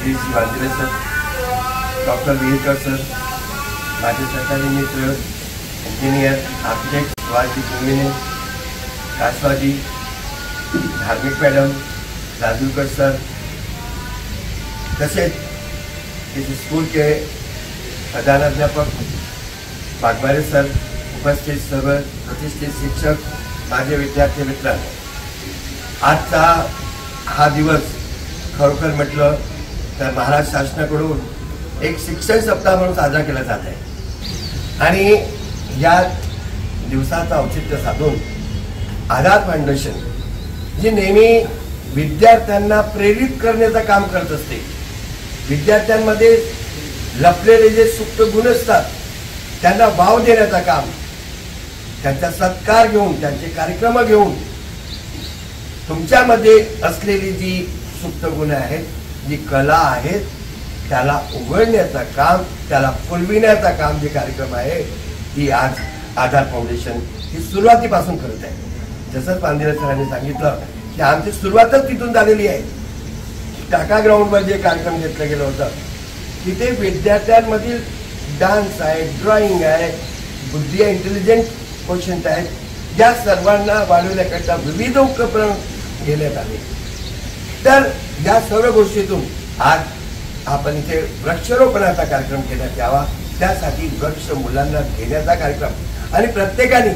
Shri शिवांजले sir, doctor विहीकर sir, माझे सहकारी मित्र इंजिनियर आर्किटेक्ट शिवाजी कुंभिने, कासवाजी, धार्मिक मॅडम राजूकर सर, तसेच इस स्कूल के प्रधानाध्यापक वाघमारे सर, उपस्थित सर्व प्रतिष्ठित शिक्षक, माझे विद्यार्थी मित्र, आजचा हा दिवस खरोखर म्हटलं तर महाराष्ट्र शासनाकडून एक शिक्षण सप्ताह म्हणून साजरा केला जात आहे। आणि या दिवसाचं औचित्य साधून आधार फाउंडेशन जे नेहमी विद्यार्थ्यांना प्रेरित करण्याचं काम करत असते, विद्यार्थ्यांमध्ये लपलेले जे सुप्त गुण असतात त्यांना वाव देण्याचं काम, त्यांचा सत्कार घेऊन, त्यांचे कार्यक्रम घेऊन तुमच्यामध्ये असलेली जी सुप्त गुण आहेत, जी कला आहेत, त्याला उघडण्याचं काम, त्याला फुलविण्याचं काम जे कार्यक्रम आहे ती आज आधार फाउंडेशन ही सुरुवातीपासून करत आहे। जसं पांदिरे सरांनी सांगितलं की आमची सुरुवातच तिथून झालेली आहे। टाका ग्राउंडवर जे कार्यक्रम घेतलं गेलं होतं तिथे विद्यार्थ्यांमधील डान्स आहे, ड्रॉइंग आहे, बुद्धी इंटेलिजंट क्वेश्चन आहेत, या सर्वांना वाढवण्याकरता विविध उपक्रम घेण्यात आले। तर या सर्व गोष्टीतून आज आपण इथे वृक्षारोपणाचा कार्यक्रम घेण्यात यावा, त्यासाठी वृक्ष मुलांना घेण्याचा कार्यक्रम, आणि प्रत्येकाने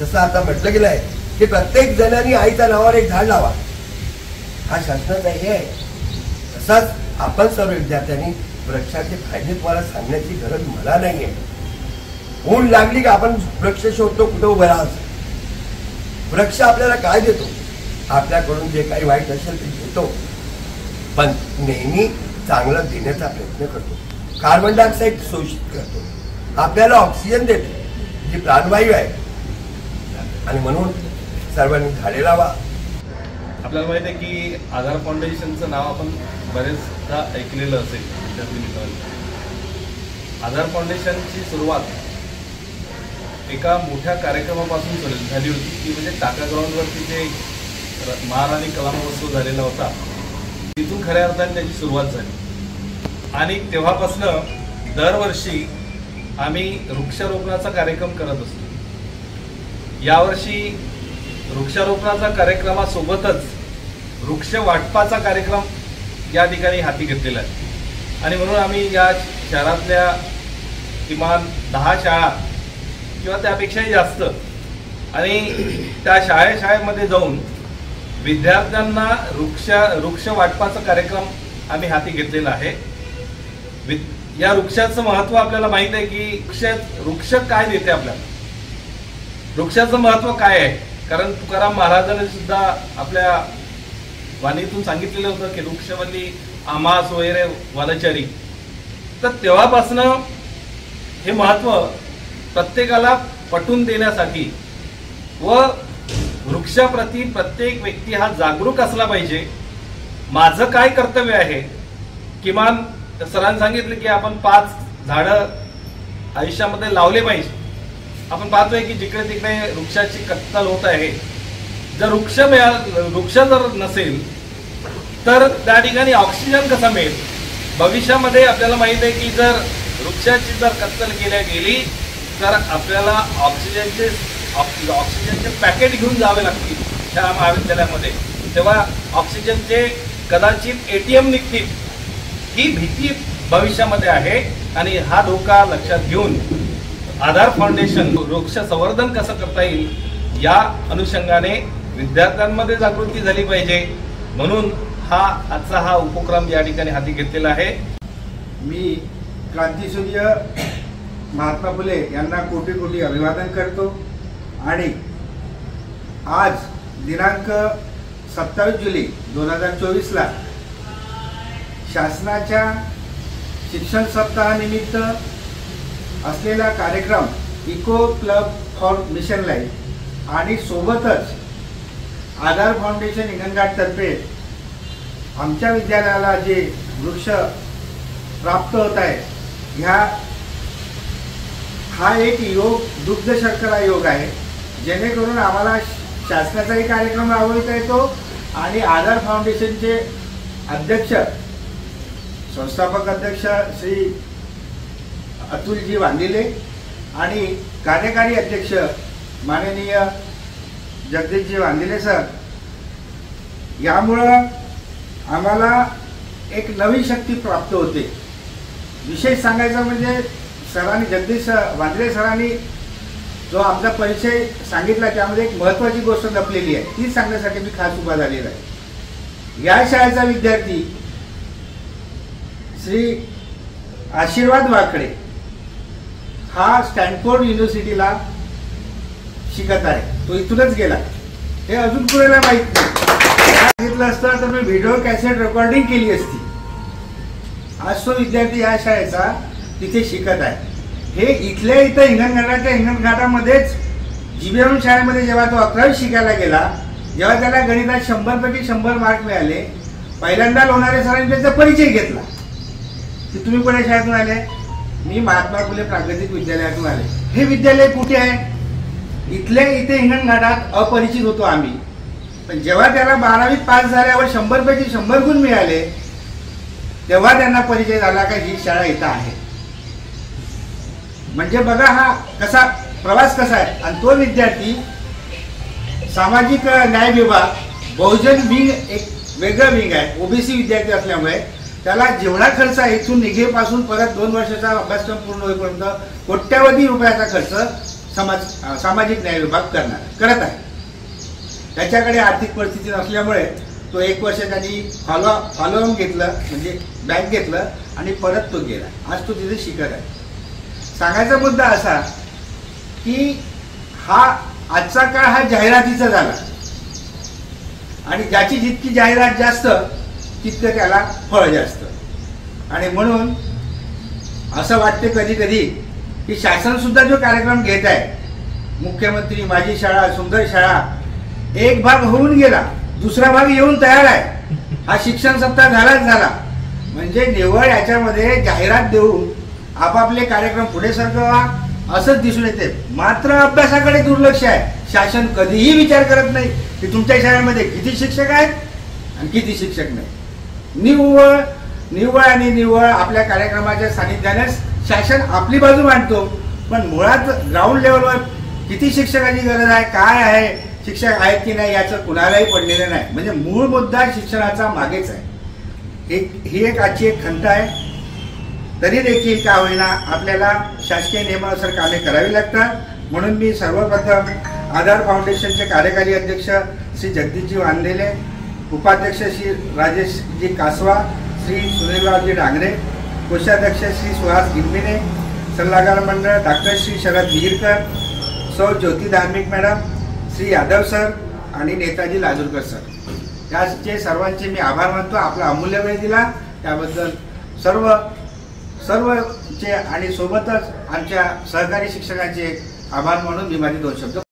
जसं आता म्हटलं गेलं आहे की प्रत्येक जणांनी आईच्या नावावर एक झाड लावा, हा शासनाचा हे आहे। तसाच आपण सर्व विद्यार्थ्यांनी वृक्षाचे फायदे तुम्हाला सांगण्याची गरज मला नाही आहे। ऊन लागली का आपण वृक्ष शोधतो, कुठं उभं राहायचं। वृक्ष आपल्याला काय देतो? आपल्याकडून जे काही वाईट असेल ते घेतो, पण नेहमी चांगलं देण्याचा प्रयत्न करतो, कार्बन डायऑक्साईड शोषित करतो, आपल्याला ऑक्सिजन देतो जी प्राणवायू आहे। आणि म्हणून सर्वांनी झाडे लावा। आपल्याला माहिती आहे की आधार फाउंडेशनचं नाव आपण बरेचदा ऐकलेलं असेल विद्यार्थी मित्रांनी। आधार फाउंडेशनची सुरुवात एका मोठ्या कार्यक्रमापासून झाली होती, ती म्हणजे टाका ग्राउंडवरती जे महाराणी कला महोत्सव झालेला होता, तिथून खऱ्या अर्थाने त्याची सुरुवात झाली। आणि तेव्हापासून दरवर्षी आम्ही वृक्षारोपणाचा कार्यक्रम करत असतो। यावर्षी वृक्षारोपणाचा कार्यक्रमासोबतच वृक्ष वाटपाचा कार्यक्रम या ठिकाणी हाती घेतलेला आहे। आणि म्हणून आम्ही या शहरातल्या किमान 10 शाळा किंवा त्यापेक्षाही जास्त आणि त्या शाळेमध्ये जाऊन विद्यार्थ्यांना वृक्ष वाटपाचा कार्यक्रम आम्ही हाती घेतलेला आहे। या वृक्षाचं महत्त्व आपल्याला माहित आहे की वृक्ष काय देते आपल्याला, वृक्षाचं महत्त्व काय आहे। कारण तुकाराम महाराजांनी सुद्धा आपल्या वाणीतून सांगितलेलं होतं की वृक्षवल्ली आम्हास वगैरे वनचरी। तर तेव्हापासून हे महत्त्व प्रत्येकाला पटवून देण्यासाठी व वृक्षाप्रती प्रत्येक व्यक्ती हा जागरूक असला पाहिजे। माझं काय कर्तव्य आहे, किमान सरांनी सांगितलं की आपण 5 झाडं आयुष्यामध्ये लावले पाहिजे। आपण पाहतोय की जिकडे तिकडे वृक्षाची कत्तल होत आहे। जर वृक्ष जर नसेल तर त्या ठिकाणी ऑक्सिजन कसा मिळेल? भविष्यामध्ये आपल्याला माहित आहे की जर वृक्षाची जर कत्तल केल्या गेली तर आपल्याला ऑक्सिजनचे पॅकेट घेऊन जावे लागतील त्या महाविद्यालयामध्ये, तेव्हा ऑक्सिजनचे कदाचित ATM निघतील, ही भीती भविष्यामध्ये आहे। आणि हा धोका लक्षात घेऊन आधार फाउंडेशन वृक्ष संवर्धन कसं करता येईल या अनुषंगाने विद्यार्थ्यांमध्ये जागृती झाली पाहिजे, म्हणून आजचा हा उपक्रम या ठिकाणी हाती घेतलेला आहे। मी क्रांतिसूर्य महात्मा फुले यांना कोटी कोटी अभिवादन करतो। आणि आज दिनांक 27 जुलै 2024 शासनाच्या शिक्षण सप्ताहानिमित्त असलेला कार्यक्रम eco club for mission life आणि सोबतच आधार फाउंडेशन हिंगणघाटतर्फे आमच्या विद्यालयाला जे वृक्ष प्राप्त होत आहे हा एक योग दुग्ध शर्करा योग आहे, जेणेकरून आम्हाला शासनाचाही कार्यक्रम राबवता येतो आणि आधार फाउंडेशनचे अध्यक्ष संस्थापक अध्यक्ष श्री अतुलजी वांदिले आणि कार्यकारी अध्यक्ष माननीय जगदीशजी वांदिले सर, यामुळं आम्हाला एक नवी शक्ती प्राप्त होते. विशेष सांगायचं म्हणजे सरांनी, जगदीश वांदिले सरांनी जो आमचा परिचय सांगितला त्यामध्ये एक महत्त्वाची गोष्ट लपलेली आहे, ती सांगण्यासाठी मी खास उभा झालेला आहे. या शाळेचा विद्यार्थी श्री आशीर्वाद वाकडे हा स्टॅनफोर्ड युनिव्हर्सिटीला शिकत आहे. तो इथूनच गेला, हे अजून पुरेला माहित नाही. सांगितलं असतं तर मी व्हिडिओ कॅसेट रेकॉर्डिंग केली असती. आज तो विद्यार्थी या शाळेचा तिथे शिकत आहे. हे इथल्या इथं हिंगणघाटाच्या हिंगणघाटामध्येच जीबीएम शाळेमध्ये जेव्हा तो 11वी शिकायला गेला, जेव्हा त्याला गणितात 100 पैकी 100 मार्क मिळाले, पहिल्यांदा लोणारे सरांनी त्याचा परिचय घेतला की तुम्ही कोणत्या शाळेतून आले? मी महात्मा फुले प्रागतिक विद्यालयातून आले. हे विद्यालय कुठे आहे? इथल्या इथे हिंगणघाटात अपरिचित होतो आम्ही. पण जेव्हा त्याला 12वीत पास झाल्यावर 100 पैकी 100 गुण मिळाले, तेव्हा त्यांना परिचय झाला का ही शाळा इथं आहे. म्हणजे बघा हा कसा प्रवास कसा आहे. आणि तो विद्यार्थी सामाजिक न्याय विभाग बहुजन विंग, एक वेगळं विंग आहे, ओबीसी विद्यार्थी असल्यामुळे त्याला जेवढा खर्च आहे इथून निघेपासून परत 2 वर्षाचा अभ्यासक्रम पूर्ण होईपर्यंत कोट्यावधी रुपयाचा खर्च सामाजिक न्याय विभाग करत आहे. त्याच्याकडे आर्थिक परिस्थिती नसल्यामुळे तो 1 वर्ष त्यांनी फॉलोअप घेतलं, म्हणजे बॅक घेतलं आणि परत तो गेला. आज तो तिथे शिकत आहे. सांगायचा मुद्दा असा की हा आजचा काळ हा जाहिरातीचा झाला आणि ज्याची जितकी जाहिरात जास्त तितकं त्याला फळ जास्त. आणि म्हणून असं वाटते कधी कधी की शासन सुद्धा जो कार्यक्रम घेत आहे, मुख्यमंत्री माझी शाळा सुंदर शाळा, एक भाग होऊन गेला, दुसरा भाग येऊन तयार आहे. हा शिक्षण सप्ताह झाला. म्हणजे निव्वळ याच्यामध्ये जाहिरात देऊन आपापले कार्यक्रम पुढे सरकवा असंच दिसून येते. मात्र अभ्यासाकडे दुर्लक्ष आहे. शासन कधीही विचार करत नाही की तुमच्या शाळेमध्ये किती शिक्षक आहेत आणि किती शिक्षक नाही. निव्वळ आणि निव्वळ आपल्या कार्यक्रमाच्या सानिध्याने शासन आपली बाजू मांडतो, पण मुळात ग्राउंड लेवलवर किती शिक्षकाची गरज आहे, काय आहे, शिक्षक आहेत की नाही याचं कुणालाही पडलेलं नाही. म्हणजे मूळ मुद्दा शिक्षणाचा मागेच आहे. ही एक आजची एक खंत आहे. तरी देखील का होईना आपल्याला शासकीय नियमानुसार कामे करावी लागतात. म्हणून मी सर्वप्रथम आधार फाउंडेशनचे कार्यकारी अध्यक्ष श्री जगदीशजी वांदिले, उपाध्यक्ष श्री राजेशजी कासवा, श्री सुनीलरावजी डांगरे, कोषाध्यक्ष श्री सुहास गिरमिने, सल्लागार मंडळ डॉक्टर श्री शरद विहीरकर, सौ ज्योती धार्मिक मॅडम, श्री यादव सर आणि नेताजी लाजूरकर सर, याचे सर्वांचे मी आभार मानतो. आपला अमूल्य वेळ दिला त्याबद्दल सर्वचे आणि सोबतच आमच्या सहकारी शिक्षकांचे आभार म्हणून मी माझे 2 शब्द